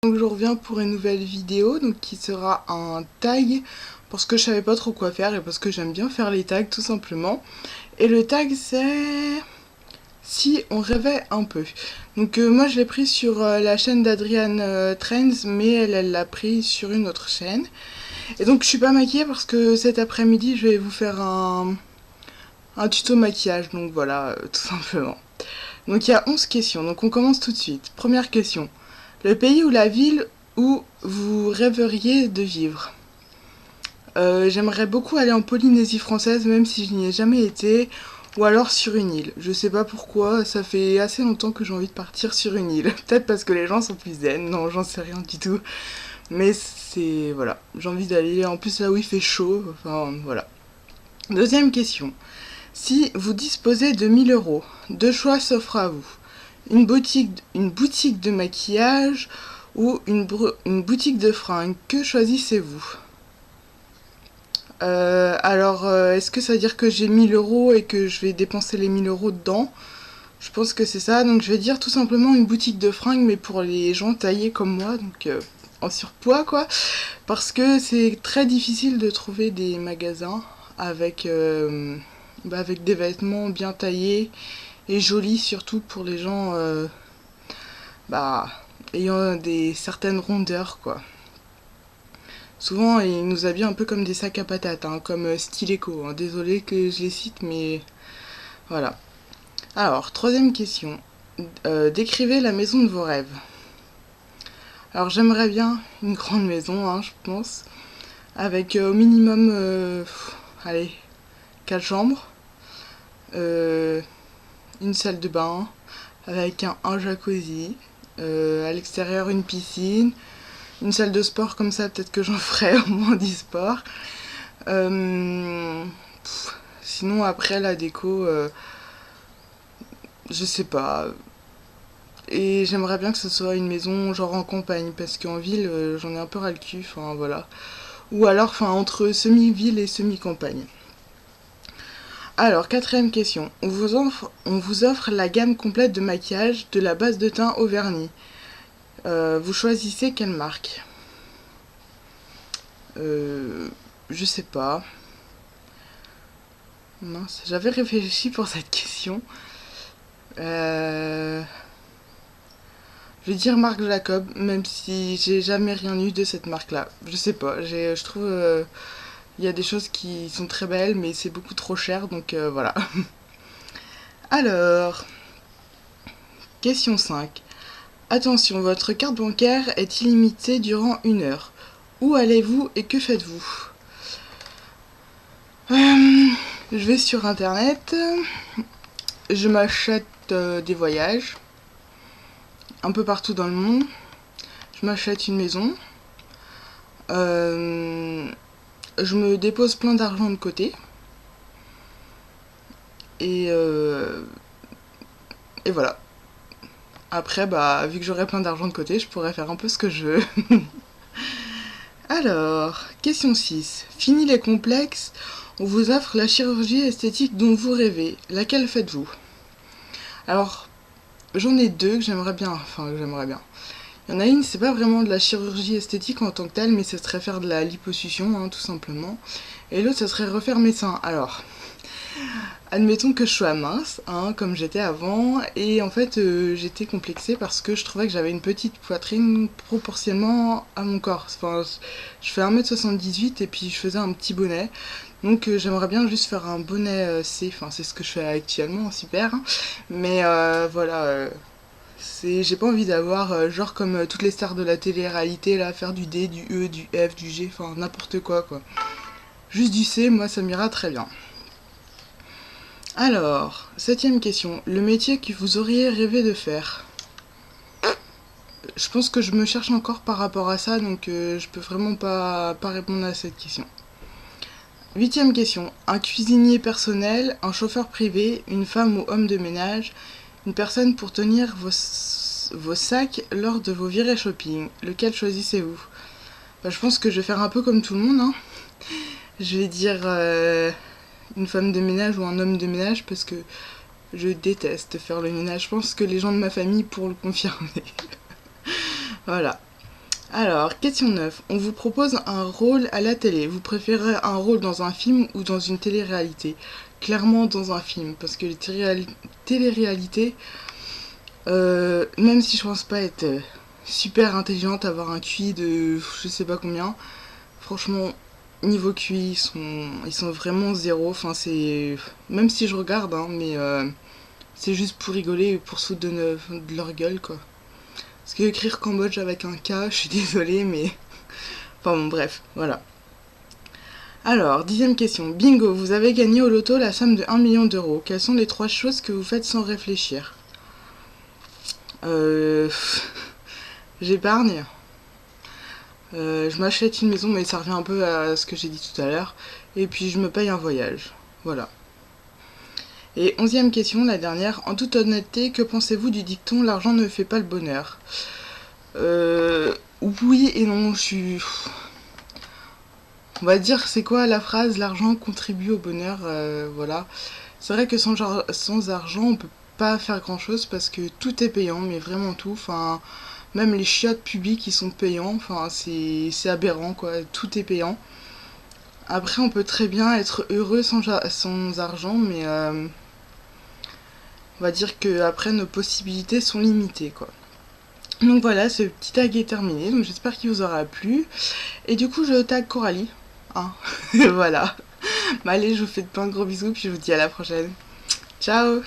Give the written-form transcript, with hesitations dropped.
Donc je reviens pour une nouvelle vidéo donc qui sera un tag parce que je savais pas trop quoi faire et parce que j'aime bien faire les tags tout simplement. Et le tag c'est si on rêvait un peu. Donc moi je l'ai pris sur la chaîne d'Adriane Trends, mais elle l'a pris sur une autre chaîne. Et donc je suis pas maquillée parce que cet après-midi je vais vous faire un tuto maquillage, donc voilà, tout simplement. Donc il y a 11 questions, donc on commence tout de suite. Première question. Le pays ou la ville où vous rêveriez de vivre? J'aimerais beaucoup aller en Polynésie française, même si je n'y ai jamais été, ou alors sur une île. Je sais pas pourquoi, ça fait assez longtemps que j'ai envie de partir sur une île. Peut-être parce que les gens sont plus zen, non, j'en sais rien du tout. Mais c'est... voilà, j'ai envie d'aller en plus là où il fait chaud, enfin voilà. Deuxième question. Si vous disposez de 1 000 euros, deux choix s'offrent à vous. Une boutique de maquillage ou une boutique de fringues. Que choisissez-vous? Est-ce que ça veut dire que j'ai 1 000 euros et que je vais dépenser les 1 000 euros dedans? Je pense que c'est ça, donc je vais dire tout simplement une boutique de fringues, mais pour les gens taillés comme moi, donc en surpoids quoi, parce que c'est très difficile de trouver des magasins avec, avec des vêtements bien taillés et jolis, surtout pour les gens ayant certaines rondeurs quoi. Souvent ils nous habillent un peu comme des sacs à patates, hein, comme Styleco, hein. Désolée que je les cite, mais voilà. Alors, troisième question. Décrivez la maison de vos rêves. Alors j'aimerais bien une grande maison, hein, je pense, avec au minimum, allez, 4 chambres, une salle de bain, avec un jacuzzi, à l'extérieur une piscine, une salle de sport comme ça, peut-être que j'en ferai au moins du sport. Sinon après la déco, je sais pas. Et j'aimerais bien que ce soit une maison genre en campagne, parce qu'en ville j'en ai un peu ras le cul, enfin voilà. Ou alors enfin entre semi-ville et semi-campagne. Alors, quatrième question. On vous offre la gamme complète de maquillage, de la base de teint au vernis. Vous choisissez quelle marque? Je sais pas. Mince, j'avais réfléchi pour cette question. Je vais dire Marc Jacob, même si j'ai jamais rien eu de cette marque-là. Je sais pas, je trouve il y a des choses qui sont très belles, mais c'est beaucoup trop cher, donc voilà. Alors, question 5. Attention, votre carte bancaire est illimitée durant 1 heure. Où allez-vous et que faites-vous? Je vais sur internet, je m'achète des voyages un peu partout dans le monde, je m'achète une maison, je me dépose plein d'argent de côté et voilà. Après, vu que j'aurai plein d'argent de côté, je pourrais faire un peu ce que je veux. Alors, question 6. Fini les complexes, on vous offre la chirurgie esthétique dont vous rêvez. Laquelle faites-vous? Alors, j'en ai deux que j'aimerais bien. Il y en a une, c'est pas vraiment de la chirurgie esthétique en tant que telle, mais ce serait faire de la liposuction, hein, tout simplement. Et l'autre, ce serait refaire mes seins. Alors, admettons que je sois mince, hein, comme j'étais avant, et en fait j'étais complexée parce que je trouvais que j'avais une petite poitrine proportionnellement à mon corps. Enfin, je fais 1m78 et puis je faisais un petit bonnet, donc j'aimerais bien juste faire un bonnet C, enfin c'est ce que je fais actuellement, super, hein. Mais voilà, j'ai pas envie d'avoir genre comme toutes les stars de la télé-réalité là, faire du D, du E, du F, du G, enfin n'importe quoi. Juste du C, moi ça m'ira très bien. Alors, septième question. Le métier que vous auriez rêvé de faire? Je pense que je me cherche encore par rapport à ça, donc je peux vraiment pas répondre à cette question. Huitième question. Un cuisinier personnel, un chauffeur privé, une femme ou homme de ménage, une personne pour tenir vos sacs lors de vos virées shopping. Lequel choisissez-vous? Je pense que je vais faire un peu comme tout le monde, hein. Je vais dire une femme de ménage ou un homme de ménage parce que je déteste faire le ménage. Je pense que les gens de ma famille pourront le confirmer. Voilà. Alors, question 9. On vous propose un rôle à la télé. Vous préférez un rôle dans un film ou dans une télé-réalité? Clairement dans un film, parce que les télé-réalités, même si je pense pas être super intelligente, avoir un QI de je sais pas combien, franchement, niveau QI, ils sont vraiment zéro. Enfin, c'est. Même si je regarde, hein, mais c'est juste pour rigoler et pour se foutre de leur gueule, quoi. Parce que écrire Cambodge avec un K, je suis désolée, mais. Enfin bon, bref, voilà. Alors, 10e question. Bingo, vous avez gagné au loto la somme de 1 million d'euros. Quelles sont les 3 choses que vous faites sans réfléchir? Euh. J'épargne. Je m'achète une maison, mais ça revient un peu à ce que j'ai dit tout à l'heure. Et puis je me paye un voyage. Voilà. Et 11e question, la dernière. En toute honnêteté, que pensez-vous du dicton l'argent ne fait pas le bonheur? Oui et non, je suis. On va dire, c'est quoi la phrase? L'argent contribue au bonheur, voilà. C'est vrai que sans argent, on peut pas faire grand chose parce que tout est payant, mais vraiment tout. Enfin, même les chiottes publiques, ils sont payants. Enfin, c'est aberrant, quoi. Tout est payant. Après, on peut très bien être heureux sans argent, mais on va dire que après nos possibilités sont limitées, quoi. Donc voilà, ce petit tag est terminé. Donc j'espère qu'il vous aura plu. Et du coup, je tag Coralie. Hein. Voilà. Bah allez, je vous fais de plein de gros bisous, puis je vous dis à la prochaine. Ciao!